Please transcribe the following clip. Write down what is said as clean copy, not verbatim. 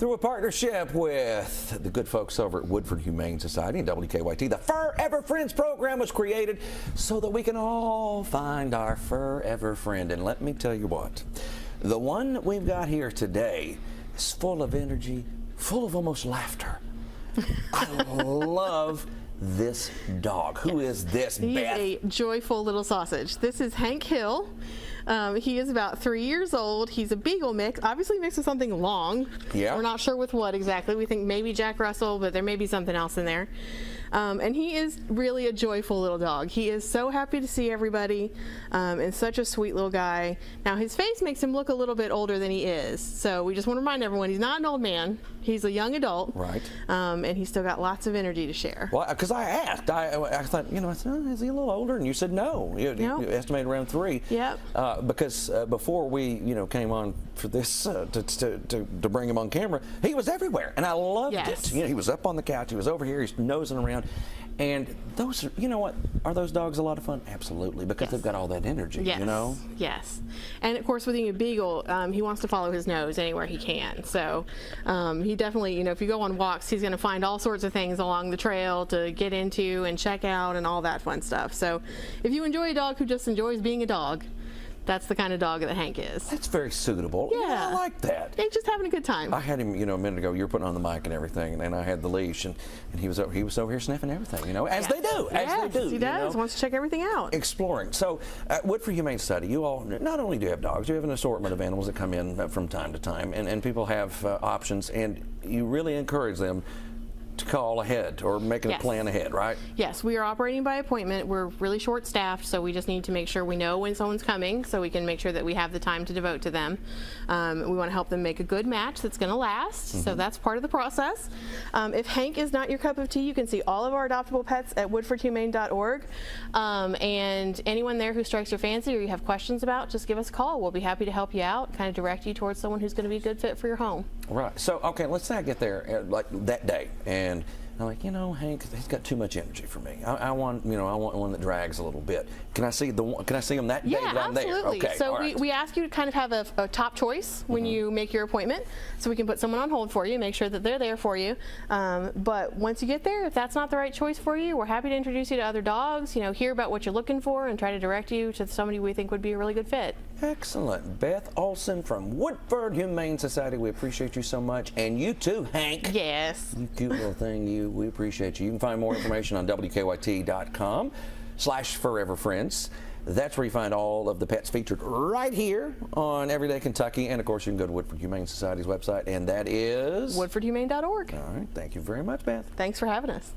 through a partnership with the good folks over at Woodford Humane Society and WKYT. The FurEver Friends program was created so that we can all find our FurEver friend. And let me tell you what, the one we've got here today is full of energy, full of almost laughter. I love this dog. Who is this, Beth? He is a joyful little sausage. This is Hank Hill. He is about 3 years old. He's a beagle mix, obviously mixed with something long. Yeah. We're not sure with what exactly. We think maybe Jack Russell, but there may be something else in there. And he is really a joyful little dog. He is so happy to see everybody, and such a sweet little guy. Now his face makes him look a little bit older than he is, so we just want to remind everyone he's not an old man. He's a young adult, right? And he's still got lots of energy to share. Well, because I asked, I thought, I said, oh, is he a little older? And you said no. You estimated around 3. Yep. Because before we, came on for this to bring him on camera, he was everywhere, and I loved it. He was up on the couch, he was over here, he's nosing around, and those, what, are those dogs a lot of fun? Absolutely, because they've got all that energy. Yes. And of course, with being a beagle, he wants to follow his nose anywhere he can. So he definitely, if you go on walks, he's going to find all sorts of things along the trail to get into and check out and all that fun stuff. So if you enjoy a dog who just enjoys being a dog, that's the kind of dog that Hank is. That's very suitable. Yeah. I like that. He's just having a good time. I had him, a minute ago. You were putting on the mic and everything, and I had the leash, and he was over here sniffing everything, as they do. Yes, he does. Wants to check everything out. Exploring. So, at Woodford Humane Society, you all not only do have dogs, you have an assortment of animals that come in from time to time, and people have options, and you really encourage them to call ahead or making a plan ahead, right? Yes, we are operating by appointment. We're really short staffed, so we just need to make sure we know when someone's coming so we can make sure that we have the time to devote to them. We want to help them make a good match that's going to last, so that's part of the process. If Hank is not your cup of tea, you can see all of our adoptable pets at woodfordhumane.org, and anyone there who strikes your fancy or you have questions about, just give us a call. We'll be happy to help you out, kind of direct you towards someone who's going to be a good fit for your home. Right. So, okay, let's say I get there like that day, and I'm like, Hank, he's got too much energy for me. I want one that drags a little bit. Can I see him that day that I'm there? Yeah, absolutely. Okay, so we ask you to kind of have a top choice when you make your appointment, so we can put someone on hold for you, make sure that they're there for you. But once you get there, if that's not the right choice for you, we're happy to introduce you to other dogs, hear about what you're looking for, and try to direct you to somebody we think would be a really good fit. Excellent. Beth Olson from Woodford Humane Society, we appreciate you so much. And you too, Hank. Yes. You cute little thing, we appreciate you. You can find more information on WKYT.com/FurEverFriends. That's where you find all of the pets featured right here on Everyday Kentucky. And of course, you can go to Woodford Humane Society's website, and that is woodfordhumane.org. All right. Thank you very much, Beth. Thanks for having us.